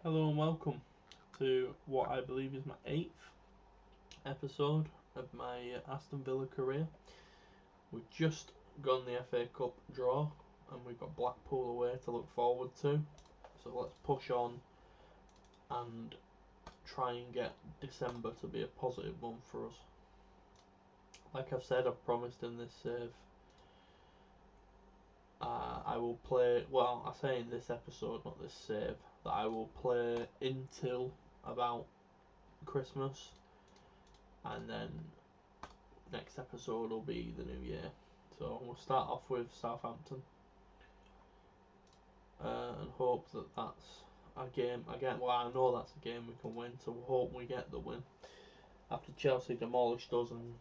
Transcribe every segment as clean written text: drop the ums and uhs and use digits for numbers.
Hello and welcome to what I believe is my 8th episode of my Aston Villa career. We've just gone the FA Cup draw and we've got Blackpool away to look forward to. So let's push on and try and get December to be a positive month for us. Like I've said, I've promised in this save I will play, well, I say in this episode, not this save, that I will play until about Christmas, and then next episode will be the new year. So we'll start off with Southampton and hope that that's a game again. Well, I know that's a game we can win, so we'll hope we get the win. After Chelsea demolished us and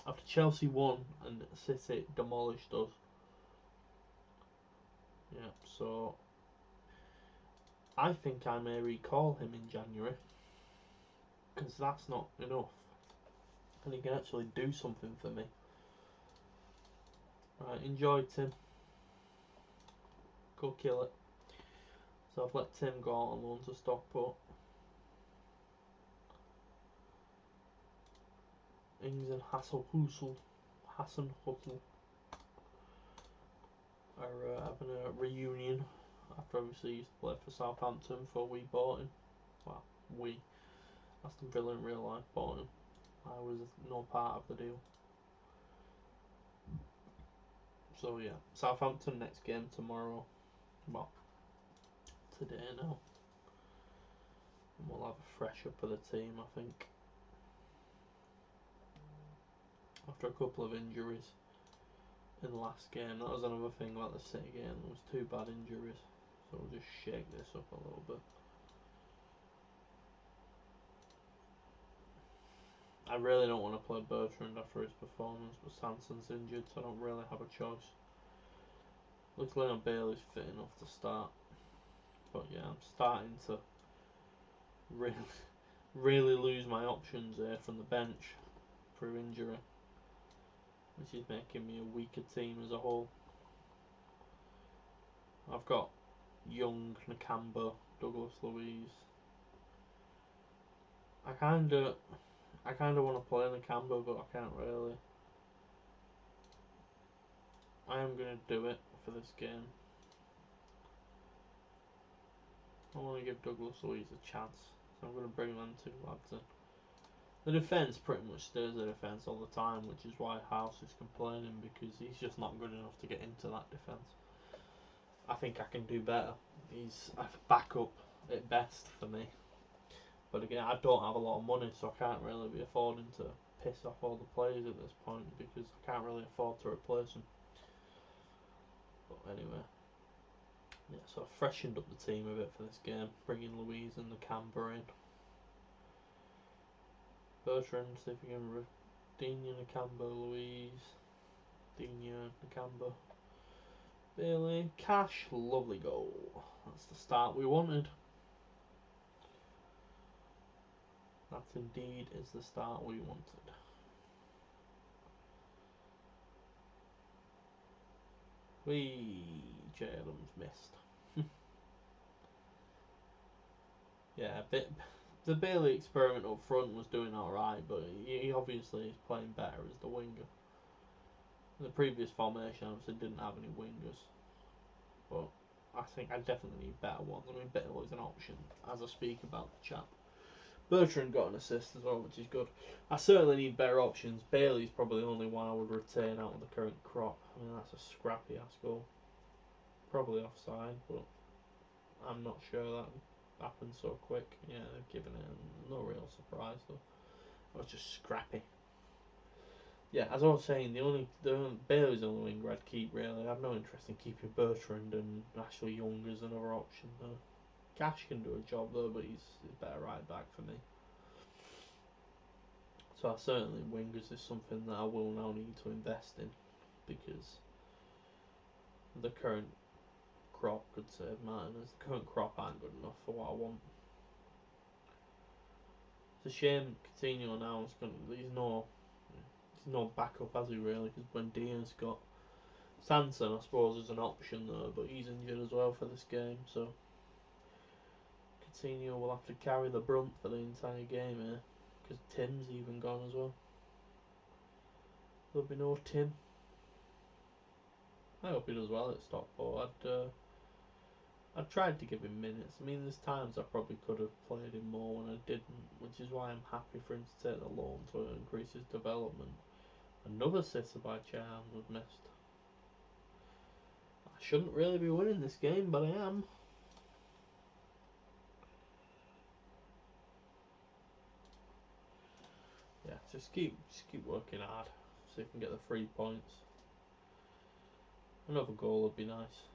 after Chelsea won and City demolished us. Yeah, so I think I may recall him in January because that's not enough, and he can actually do something for me. Right, enjoy Tim. Go kill it. So I've let Tim go out on loan to Stockport. Ings and Hassan Hustle are having a reunion after obviously he used to play for Southampton before we bought him. Well, Aston Villa in real life bought him. I was no part of the deal. So yeah, Southampton next game tomorrow. Well, today now. And we'll have a fresh up of the team, I think. After a couple of injuries in the last game. That was another thing about the City game. There was 2 bad injuries. So we'll just shake this up a little bit. I really don't want to play Bertrand after his performance, but Sanson's injured, so I don't really have a choice. Looks like Bailey's fit enough to start. But yeah, I'm starting to really, really lose my options here from the bench through injury, which is making me a weaker team as a whole. I've got Young, Nakamba, Douglas Luiz. I kinda want to play Nakamba, but I can't really. I am gonna do it for this game. I want to give Douglas Luiz a chance, so I'm going to bring them 2 lads in. The defence pretty much stays the defence all the time, which is why House is complaining, because he's just not good enough to get into that defence. I think I can do better. He's a backup at best for me. But again, I don't have a lot of money, so I can't really be affording to piss off all the players at this point, because I can't really afford to replace them. But anyway. Yeah, so I freshened up the team a bit for this game, bringing Louise and the Camber in. Bertrand, see if we can Dina, Nakamba, Louise, Dina, Nakamba, Bailey, Cash, lovely goal. That's the start we wanted. That indeed is the start we wanted. Jalen's missed. Yeah, the Bailey experiment up front was doing alright, but he obviously is playing better as the winger. The previous formation obviously didn't have any wingers, but I think I definitely need better ones. I mean, Bailey is an option, as I speak about the chap. Bertrand got an assist as well, which is good. I certainly need better options. Bailey's probably the only one I would retain out of the current crop. I mean, that's a scrappy ass goal. Probably offside, but I'm not sure that happened so quick. Yeah, they've given it. No real surprise though. It was just scrappy. Yeah, as I was saying, Bailey's the only winger I'd keep really. I have no interest in keeping Bertrand and Ashley Young as another option though. Cash can do a job though, but he's better right back for me. So certainly wingers is something that I will now need to invest in, because the current crop could save Martinez. The current crop aren't good enough for what I want. It's a shame Coutinho now is going. He's no backup, has he really? Because Buendia's got Sanson, I suppose, as an option though, but he's injured as well for this game. So Coutinho will have to carry the brunt for the entire game here, because Tim's even gone as well. There'll be no Tim. I hope he does well at Stockport. I tried to give him minutes. I mean, there's times I probably could have played him more when I didn't, which is why I'm happy for him to take the loan to increase his development. Another sitter by Charm was missed. I shouldn't really be winning this game, but I am. Yeah, just keep working hard, so you can get the 3 points. Another goal would be nice.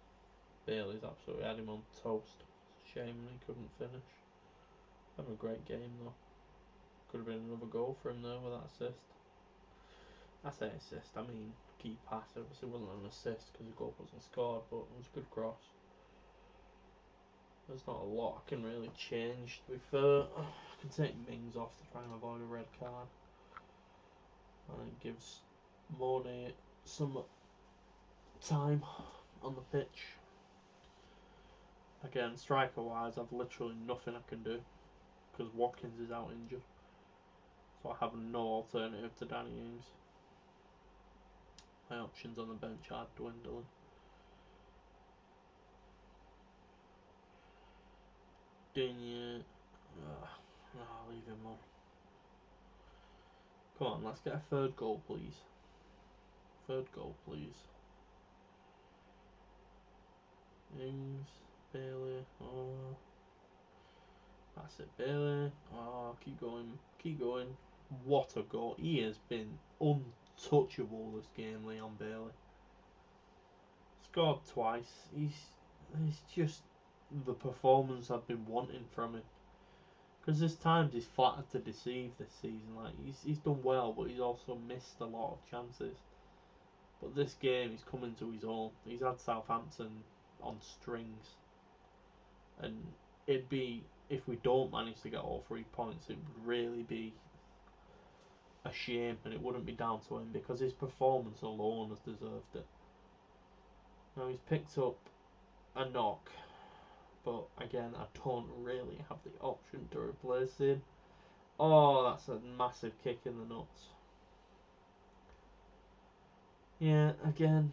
Bailey's absolutely had him on toast. Shame he couldn't finish. Having a great game though. Could have been another goal for him though with that assist. I say assist, I mean key pass. Obviously it wasn't an assist because the goal wasn't scored, but it was a good cross. There's not a lot I can really change. To be fair, I can take Mings off to try and avoid a red card. And it gives Mornay some time on the pitch. Again, striker wise, I've literally nothing I can do because Watkins is out injured. So I have no alternative to Danny Ings. My options on the bench are dwindling. Digne. I'll leave him on. Come on, let's get a third goal, please. Third goal, please. Ings, Bailey. Oh, that's it, Bailey. Oh, keep going, keep going. What a goal! He has been untouchable this game, Leon Bailey. Scored twice. He's just the performance I've been wanting from him. Because there's times he's flattered to deceive this season. Like he's done well, but he's also missed a lot of chances. But this game, he's come into his own. He's had Southampton on strings, and it'd be, if we don't manage to get all 3 points, it would really be a shame, and it wouldn't be down to him because his performance alone has deserved it. Now he's picked up a knock, but again, I don't really have the option to replace him. Oh, that's a massive kick in the nuts. Yeah, again,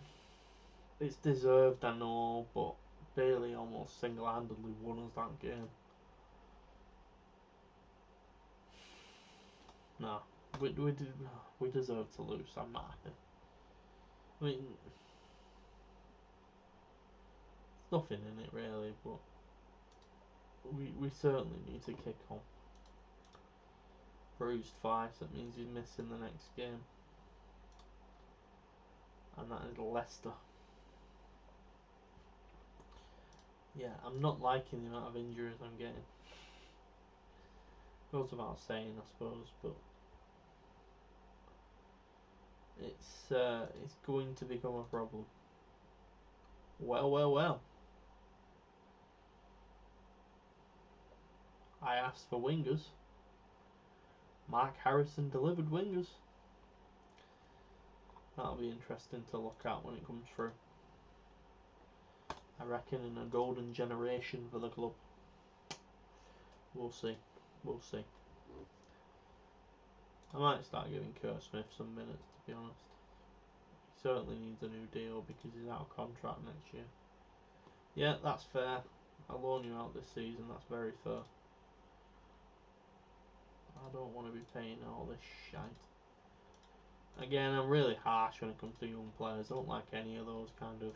it's deserved, I know, but Bailey almost single-handedly won us that game. No, we deserve to lose. I'm not happy. I mean, there's nothing in it really, but we certainly need to kick on. Bruised twice, that means he's missing the next game, and that is Leicester. Yeah, I'm not liking the amount of injuries I'm getting. Goes without saying, I suppose, but it's going to become a problem. Well, well, well. I asked for wingers. Mark Harrison delivered wingers. That'll be interesting to look at when it comes through. I reckon in a golden generation for the club. We'll see. We'll see. I might start giving Kurt Smith some minutes, to be honest. He certainly needs a new deal because he's out of contract next year. Yeah, that's fair. I'll loan you out this season, that's very fair. I don't want to be paying all this shite. Again, I'm really harsh when it comes to young players. I don't like any of those kind of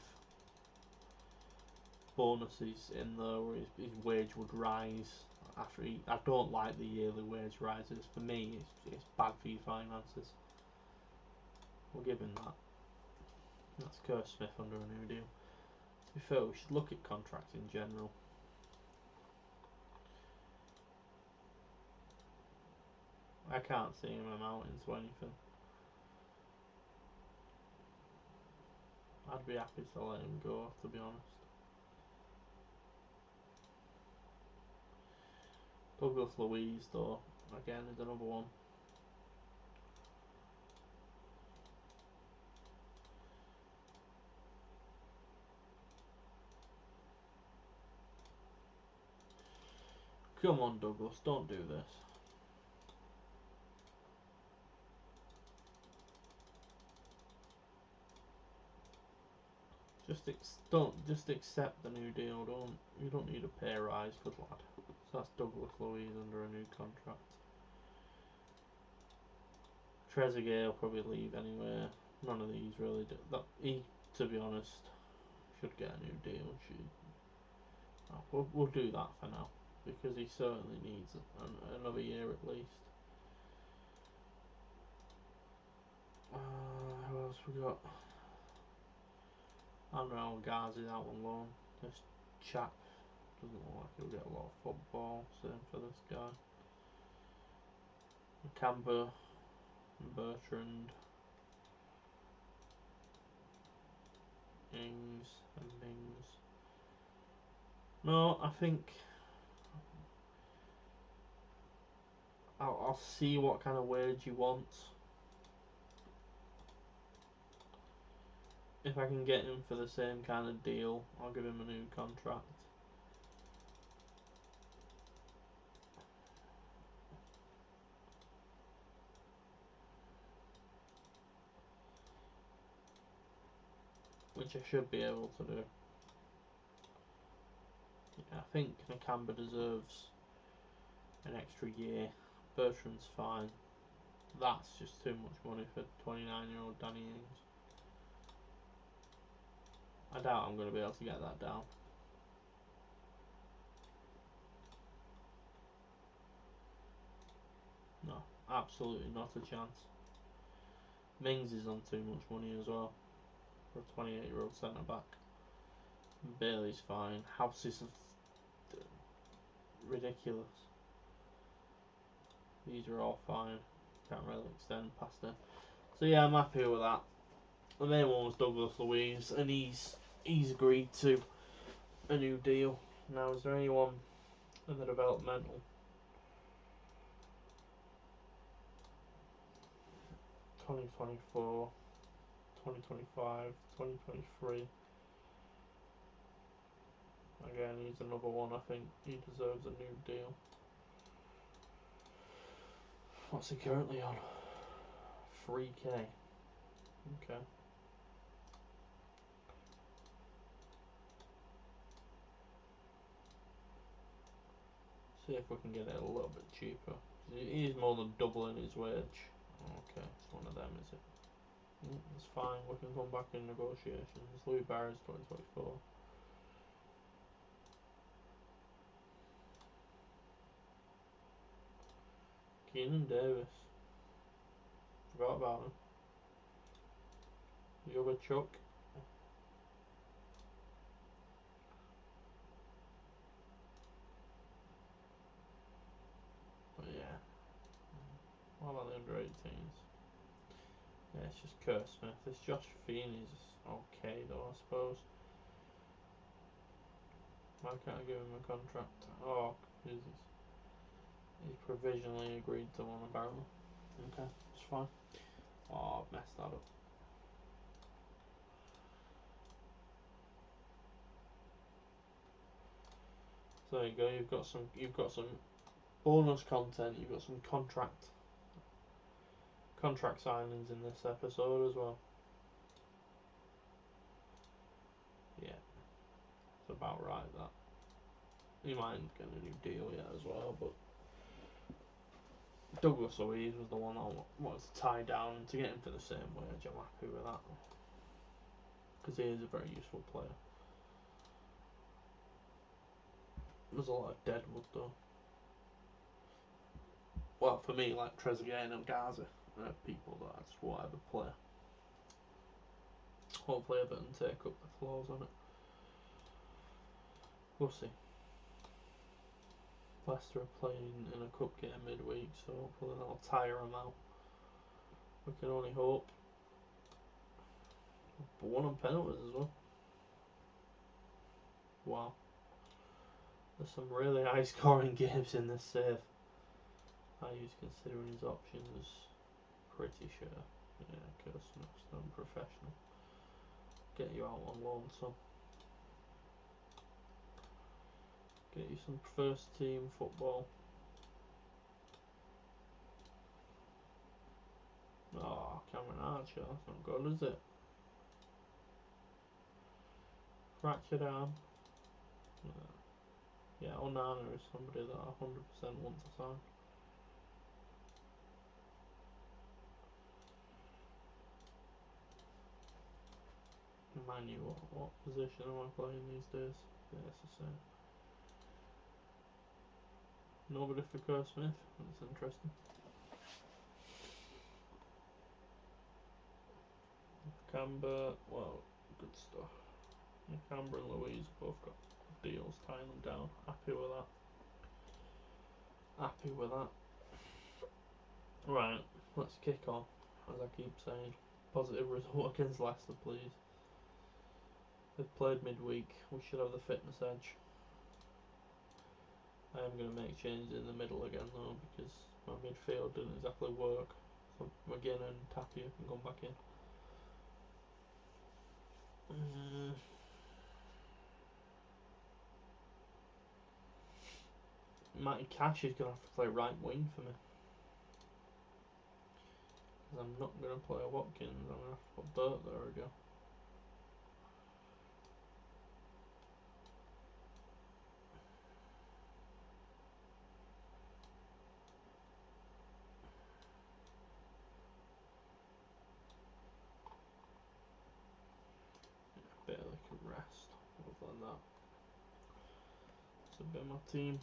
bonuses in there where his wage would rise after I don't like the yearly wage rises. For me, it's bad for your finances. We'll give him that. That's Kurt Smith under a new deal. To be fair, we should look at contracts in general. I can't see him amounting to anything. I'd be happy to let him go, to be honest. Douglas Luiz, though, again, is another one. Come on, Douglas, don't do this. Just accept the new deal. You don't need a pay rise, good lad. So that's Douglas Luiz under a new contract. Trezeguet will probably leave anyway. None of these really do. To be honest, should get a new deal. We'll do that for now because he certainly needs another year at least. Who else we got? I don't know. Ghazi's out on loan. This chap doesn't look like he'll get a lot of football. Same for this guy. Camber, Bertrand, Ings, and Mings. No, I think I'll see what kind of wage he wants. If I can get him for the same kind of deal, I'll give him a new contract. Which I should be able to do. Yeah, I think Nakamba deserves an extra year. Bertrand's fine. That's just too much money for 29-year-old Danny Ings. I doubt I'm going to be able to get that down. No, absolutely not a chance. Mings is on too much money as well for a 28-year-old centre back. Bailey's fine. House is ridiculous. These are all fine. Can't really extend past them. So yeah, I'm happy with that. The main one was Douglas Luiz, and he's agreed to a new deal. Now, is there anyone in the developmental? 2024, 2025, 2023. Again, he's another one. I think he deserves a new deal. What's he currently on? 3k. Okay. See if we can get it a little bit cheaper. He's more than doubling his wage. Okay, it's one of them, is it? It's fine. We can come back in negotiations. Louis Barry's 2024. Keenan Davis. Forgot about him. The other Chuck. But yeah. What about the under 18s? Yeah, it's just Kurt Smith. This Josh Feeney's okay though, I suppose. Why can't I give him a contract? Oh, he's provisionally agreed to one apparently. Okay, it's fine. Oh, I've messed that up. So there you go. You've got some bonus content. You've got some contract signings in this episode as well. Yeah, it's about right that. You might get a new deal yet as well, but Douglas Luiz was the one I wanted to tie down, and to get him for the same wage, I'm happy with that. Because he is a very useful player. There's a lot of deadwood though. Well, for me, like Trezeguet and Gaza, people that I just won't ever play. Hopefully Everton take up the clause on it. We'll see. Leicester are playing in a cup game midweek, so hopefully that'll tire them out. We can only hope. But one on penalties as well. Wow. There's some really high scoring games in this save. I use considering his options. Pretty sure. Yeah, Kurt Smith's unprofessional. Get you out on loan, so. Get you some first team football. Oh, Cameron Archer, that's not good, is it? Fractured arm. Yeah, Onana is somebody that I 100% want to sign. Mind you, what position am I playing these days? Yeah, it's the same. Nobody for Kerr Smith. That's interesting. Camber, well, good stuff. Camber and Louise both got deals tying them down. Happy with that. Happy with that. Right, let's kick on. As I keep saying, positive result against Leicester, please. They've played midweek. We should have the fitness edge. I am going to make changes in the middle again though, because my midfield didn't exactly work. So McGinn and Tapia can come back in. Matty Cash is going to have to play right wing for me. Because I'm not going to play Watkins, I'm going to have to put Burt there again. Yeah, Bailey can rest. Other than that, it's a bit of my team.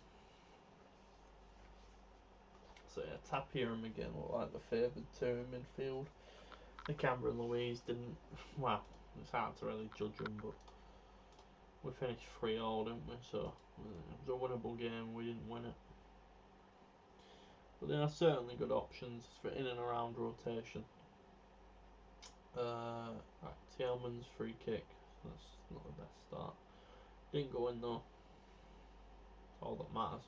So yeah, Tapia and McGinn look like the favoured two in midfield. The Camber and Louise didn't. Well, it's hard to really judge them, but we finished 3-3, didn't we? So it was a winnable game. We didn't win it, but there are certainly good options for in and around rotation. Right, Tillman's free kick. That's not the best start. Didn't go in though. That's all that matters.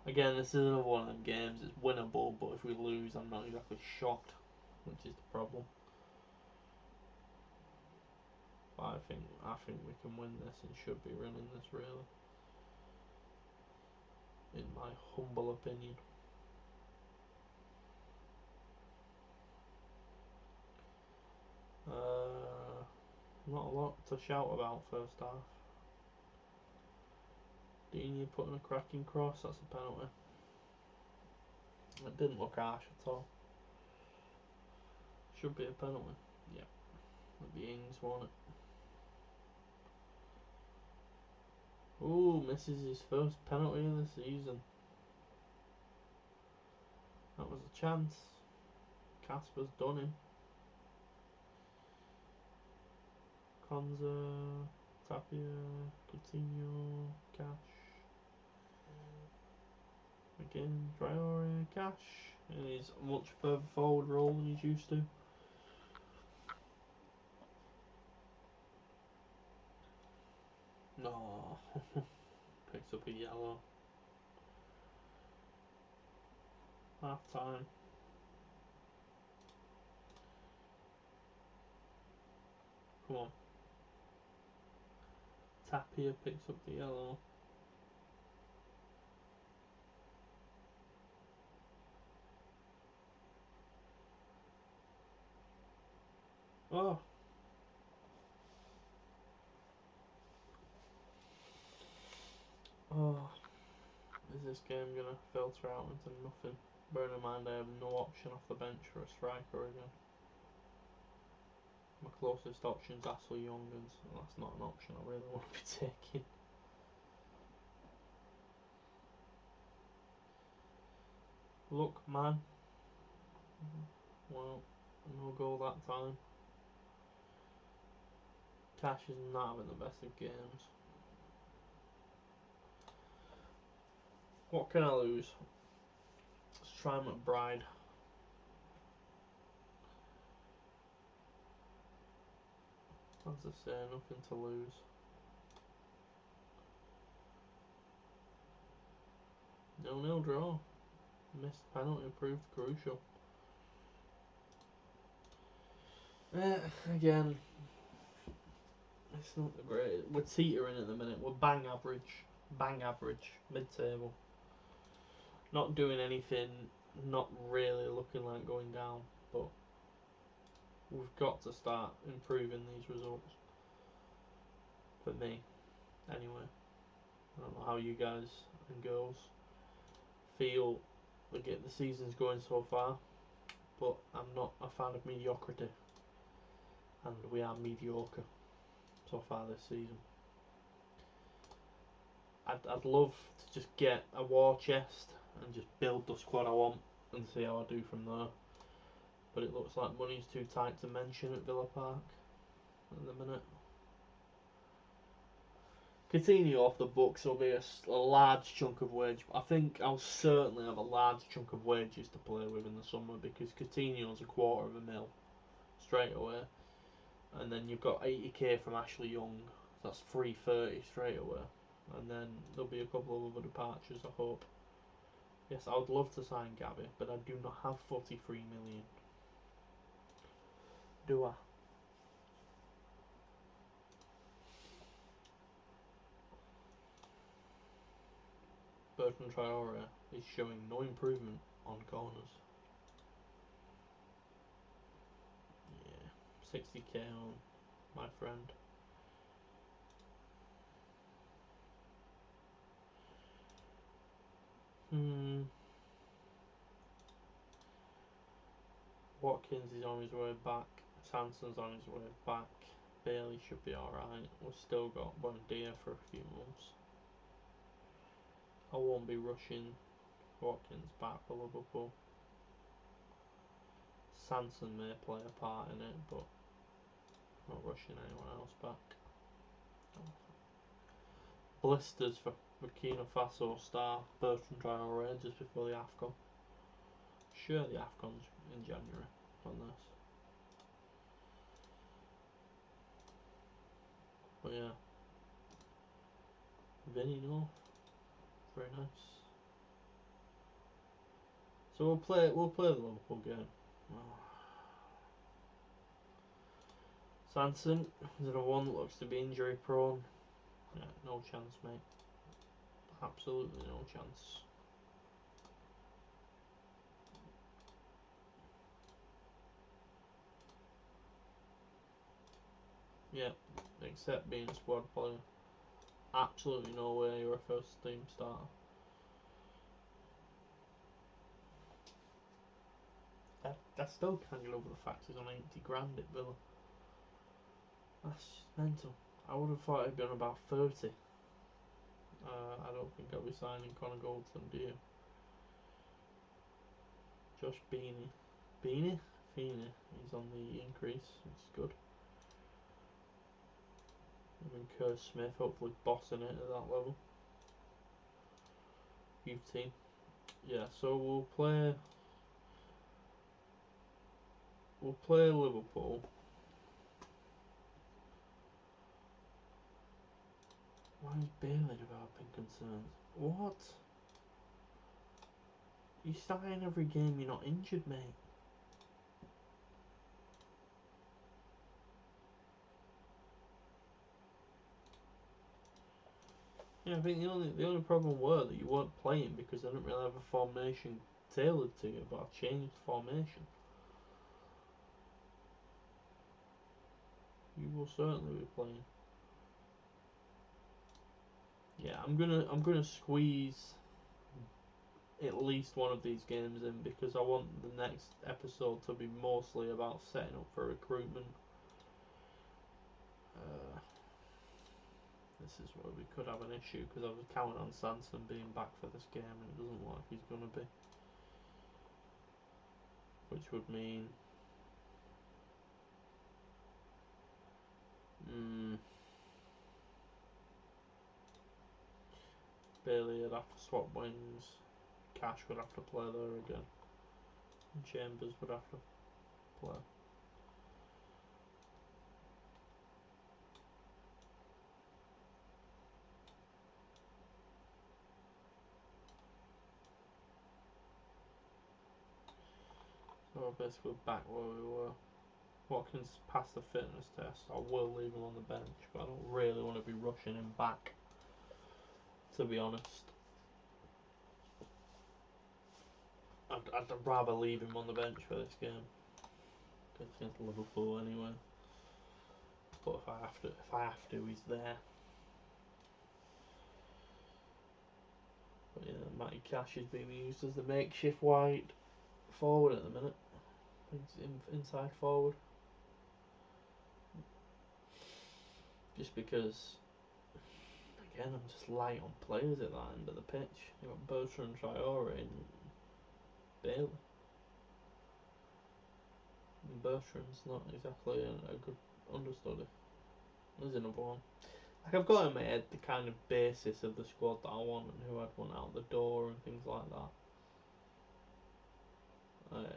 Again, this is another one of them games. It's winnable, but if we lose, I'm not exactly shocked, which is the problem. But I think we can win this and should be winning this really, in my humble opinion. Not a lot to shout about first half. Dini putting a cracking cross. That's a penalty. It didn't look harsh at all. Should be a penalty. Yeah. It'll be Ings, won't it? Ooh, misses his first penalty of the season. That was a chance. Casper's done him. Konza, Tapia, Coutinho, Cash. Again, Traore, Cash. And he's a much further forward role than he's used to. No. Picks up a yellow. Half time. Come on. Tapia picks up the yellow. Oh. Oh. Is this game going to filter out into nothing? Bearing in mind I have no option off the bench for a striker again. My closest option is Ashley Young, and that's not an option I really want to be taking. Look, man. Well, no goal that time. Cash is not having the best of games. What can I lose? Let's try McBride. As I say, nothing to lose. 0-0 draw. Missed penalty proved crucial. Again, it's not the great. We're teetering at the minute. We're bang average. bang average, mid-table. Not doing anything, not really looking like going down, but we've got to start improving these results. For me, anyway. I don't know how you guys and girls feel the season's going so far, but I'm not a fan of mediocrity, and we are mediocre so far this season. I'd love to just get a war chest and just build the squad I want and see how I do from there. But it looks like money's too tight to mention at Villa Park at the minute. Coutinho off the books will be a large chunk of wage. I think I'll certainly have a large chunk of wages to play with in the summer because Coutinho's a quarter of a mil straight away. And then you've got 80k from Ashley Young. That's 330 straight away. And then there'll be a couple of other departures, I hope. Yes, I would love to sign Gabby, but I do not have 43 million. Do I? Bertrand Traore is showing no improvement on corners. Yeah, 60k on my friend. Watkins is on his way back. Sanson's on his way back. Bailey should be alright. We've still got Buendia for a few months. I won't be rushing Watkins back for Liverpool. Sanson may play a part in it, but not rushing anyone else back. Blisters for Burkina Faso star Bertrand Traore just before the AFCON. Sure, the AFCON's in January on this. But yeah. Vinny North. Very nice. So we'll play the Liverpool game. Oh. Sanson is another one that looks to be injury prone. Yeah, no chance, mate. Absolutely no chance. Yeah, except being a squad player. Absolutely no way you're a first team starter. I still can't get over the fact he's on 80 grand at Villa. That's mental. I would have thought he'd been about 30. I don't think I'll be signing Connor Goldson, do you? Josh Beanie. Beanie? Feeney. He's on the increase. It's good. I mean, Kerr Smith, hopefully bossing it at that level. Youth team. Yeah, so we'll play Liverpool. Why is Bailey developing concerns? What? You start in every game, you're not injured, mate. Yeah, I think the only problem were that you weren't playing because they didn't really have a formation tailored to you, but I changed formation. You will certainly be playing. Yeah, I'm gonna squeeze at least one of these games in because I want the next episode to be mostly about setting up for recruitment. This is where we could have an issue because I was counting on Sanson being back for this game and it doesn't look like he's going to be. Which would mean... Bailey would have to swap wings. Cash would have to play there again. And Chambers would have to play. So we're basically back where we were. Watkins passed the fitness test. I will leave him on the bench, but I don't really want to be rushing him back. to be honest. I'd rather leave him on the bench for this game. It's against Liverpool anyway. But if I have to, he's there. But yeah, Matty Cash is being used as the makeshift wide forward at the minute. Inside forward. Just because, again, I'm just light on players at that end of the pitch. You've got Bertrand Traore and Bailey. And Bertrand's not exactly a good understudy. There's another one. Like, I've got in my head the kind of basis of the squad that I want and who I'd want out the door and things like that.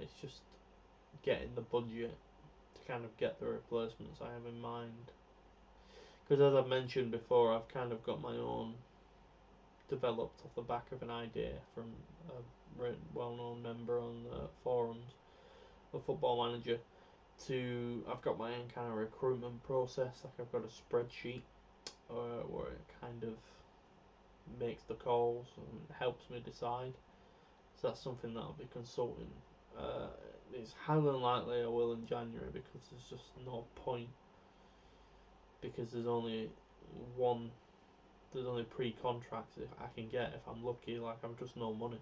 It's just getting the budget to kind of get the replacements I have in mind. Because as I've mentioned before, I've kind of got my own developed off the back of an idea from a well-known member on the forums, a Football Manager. I've got my own kind of recruitment process. Like, I've got a spreadsheet where it kind of makes the calls and helps me decide. So that's something that I'll be consulting. It's highly unlikely I will in January because there's just no point. Because there's only pre-contracts if I can get if I'm lucky. Like, I'm just no money.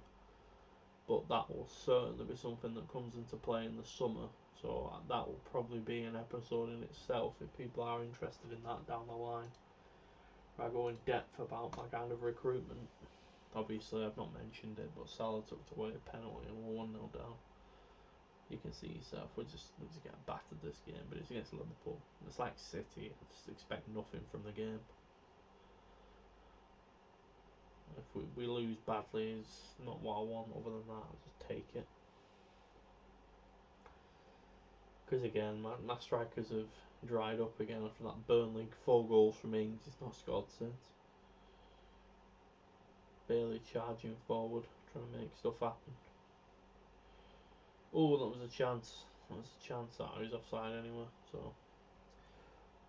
But that will certainly be something that comes into play in the summer. So that will probably be an episode in itself if people are interested in that down the line. I go in depth about my kind of recruitment. Obviously, I've not mentioned it, but Salah took away a penalty and we're 1-0 down. You can see yourself, we just get battered this game, but it's against Liverpool. It's like City, I just expect nothing from the game. If we lose badly, it's not what I want. Other than that, I'll just take it. Because again, my strikers have dried up again after that Burnley 4 goals from Ings. He's not scored since. Bailey charging forward, trying to make stuff happen. Oh, that was a chance. That was a chance that I was offside anyway. So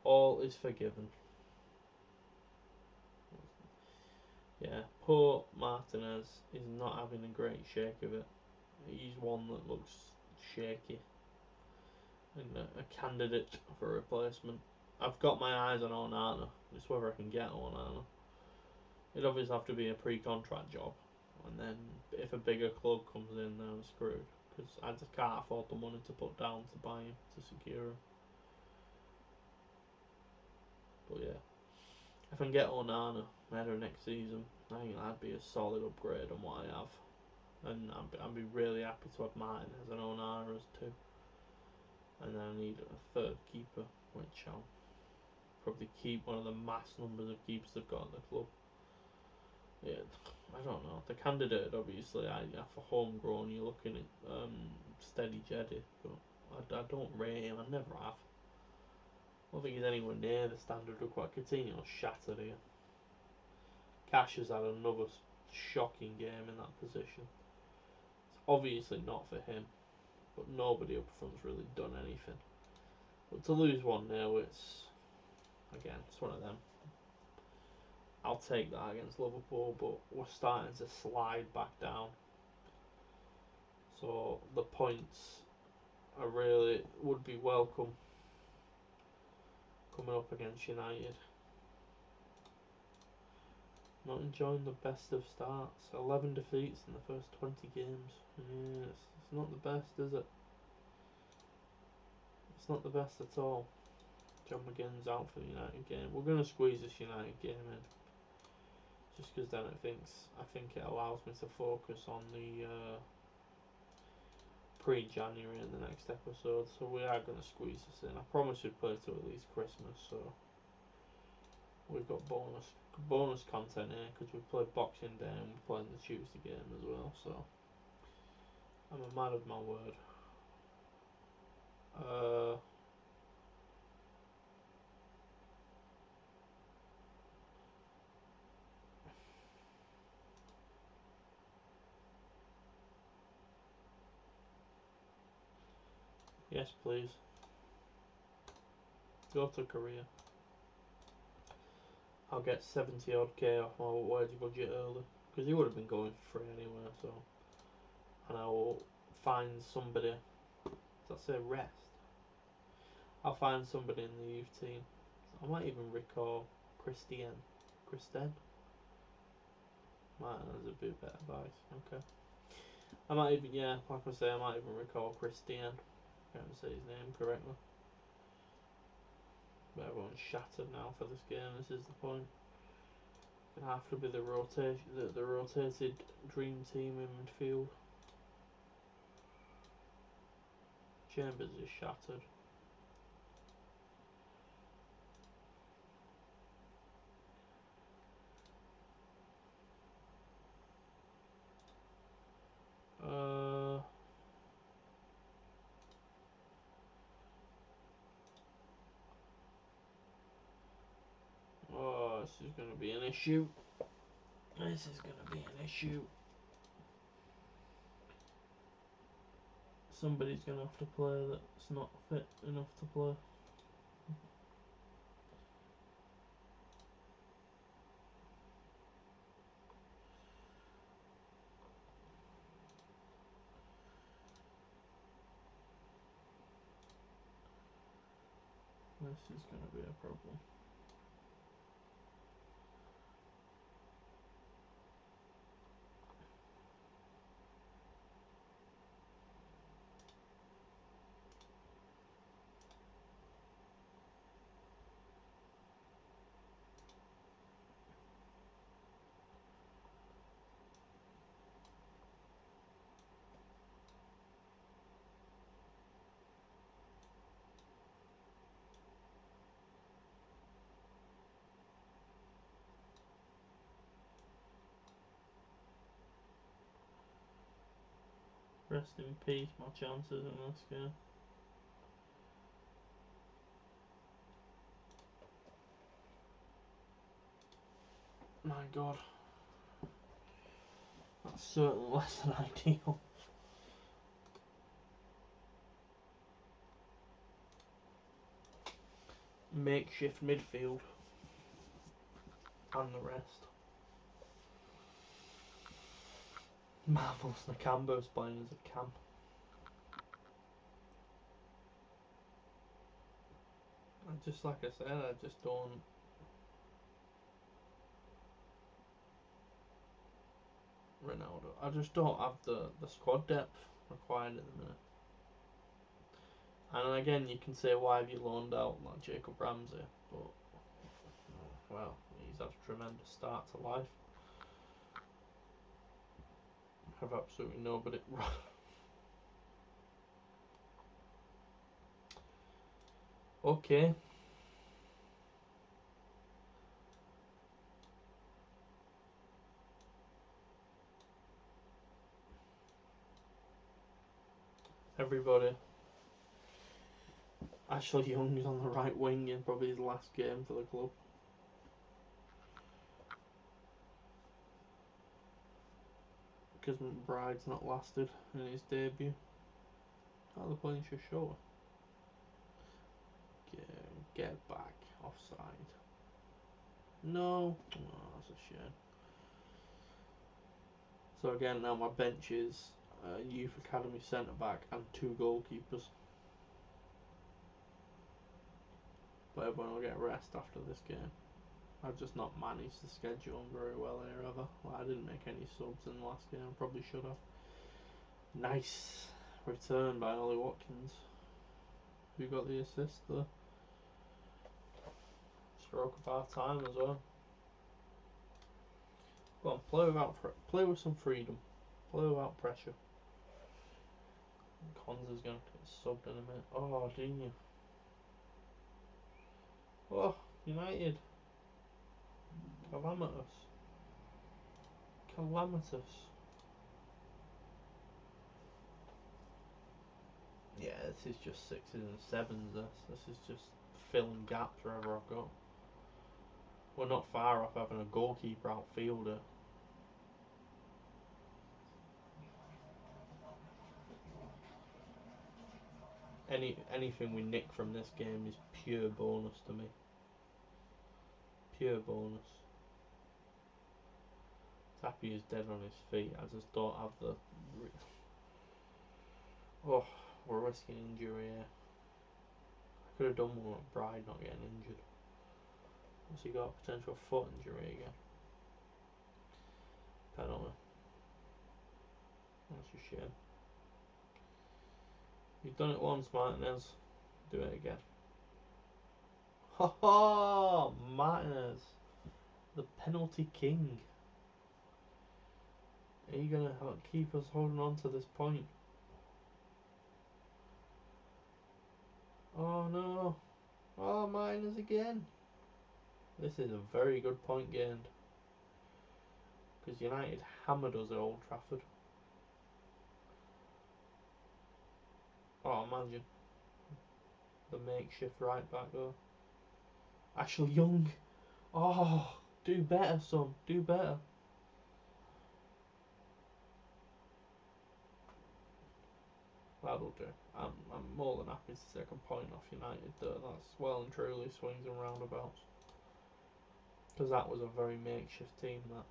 all is forgiven. Yeah, poor Martinez is not having a great shake of it. He's one that looks shaky and a candidate for a replacement. I've got my eyes on Onana. It's whether I can get Onana. It'd obviously have to be a pre-contract job, and then if a bigger club comes in, then I'm screwed because I just can't afford the money to put down to buy him to secure him. But yeah, if I can get Onana later next season, I think that'd be a solid upgrade on what I have. And I'd be really happy to have mine as an Onana as two. And then I need a third keeper, which I'll probably keep one of the mass numbers of keepers they've got at the club. Yeah, I don't know. The candidate, obviously, for homegrown, you're looking at Steady Jedi, but I don't rate him. I never have. I don't think he's anywhere near the standard of what Coutinho shattered here. Cash has had another shocking game in that position. It's obviously not for him, but nobody up front's really done anything. But to lose 1-0, it's one of them. I'll take that against Liverpool, but we're starting to slide back down. So the points are really would be welcome coming up against United. Not enjoying the best of starts. 11 defeats in the first 20 games. Yeah, it's not the best, is it? It's not the best at all. John McGinn's out for the United game. We're going to squeeze this United game in. Just because then I think it allows me to focus on the pre-January in the next episode. So we are going to squeeze this in. I promise we'd play to at least Christmas. So we've got bonus content here because we played Boxing Day and we're playing the Tuesday game as well. So I'm a man of my word. Yes, please. Go to Korea. I'll get 70 odd K off my wage budget early. Because he would have been going for free anyway, so. And I will find somebody. Does that say rest? I'll find somebody in the youth team. I might even recall Christian. Kristen? Might, that's a bit better advice. Okay. I might even, yeah, like I say, I might even recall Christian. I can't say his name correctly. But everyone's shattered now for this game. This is the point. Gonna have to be the rotated dream team in midfield. Chambers is shattered. Oh, this is gonna be an issue. This is gonna be an issue. Somebody's gonna have to play that's not fit enough to play. This is gonna be a problem. Rest in peace, my chances in this game. My god. That's certainly less than ideal. Makeshift midfield. And the rest. Marvellous Nakambo's playing as a cam. Just like I said, I just don't. Ronaldo. I just don't have the squad depth required at the minute. And again, you can say, why have you loaned out like Jacob Ramsey? But, well, he's had a tremendous start to life. Have absolutely nobody. Okay. Everybody. Ashley Young is on the right wing in probably his last game for the club. Because McBride's not lasted in his debut. Oh, they're playing Shoshua. Get back. Offside. No. Oh, that's a shame. So again, now my bench is youth academy centre back and 2 goalkeepers. But everyone will get rest after this game. I've just not managed the schedule very well here ever. Well, I didn't make any subs in the last game. Probably should have. Nice return by Ollie Watkins. Who got the assist though? Stroke of half time as well. Go on, play with some freedom. Play without pressure. Konza's gonna get subbed in a minute. Oh, didn't you? Oh, United. Calamitous. Calamitous. Yeah, this is just 6s and 7s. This is just filling gaps wherever I've got. We're not far off having a goalkeeper outfielder. Anything we nick from this game is pure bonus to me. pure bonus. Tappy is dead on his feet. I just don't have the. Oh, we're risking injury here. I could have done one with Bride not getting injured. Has he got a potential foot injury again? Penalty. That's a shame. You've done it once, Martinez. Do it again. Ha ha! Martinez, the penalty king. Are you gonna keep us holding on to this point? Oh no! Oh, Martinez again. This is a very good point gained. Because United hammered us at Old Trafford. Oh, imagine. The makeshift right back though. Ashley Young. Oh, do better, son. Do better. That'll do. I'm more than happy to take a point off United though. That's well and truly swings and roundabouts. Because that was a very makeshift team that.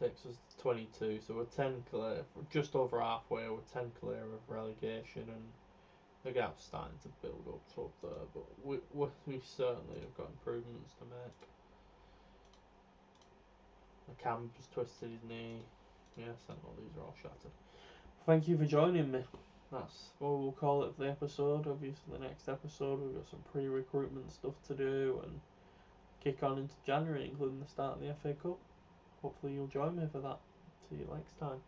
Takes us to 22, so we're 10 clear, we're just over halfway, we're 10 clear of relegation, and the gap's starting to build up to up there, but we certainly have got improvements to make. The Cam's twisted his knee. Yes, I know these are all shattered. Thank you for joining me. That's what we'll call it for the episode. Obviously, the next episode we've got some pre-recruitment stuff to do and kick on into January, including the start of the FA Cup. Hopefully you'll join me for that. See you next time.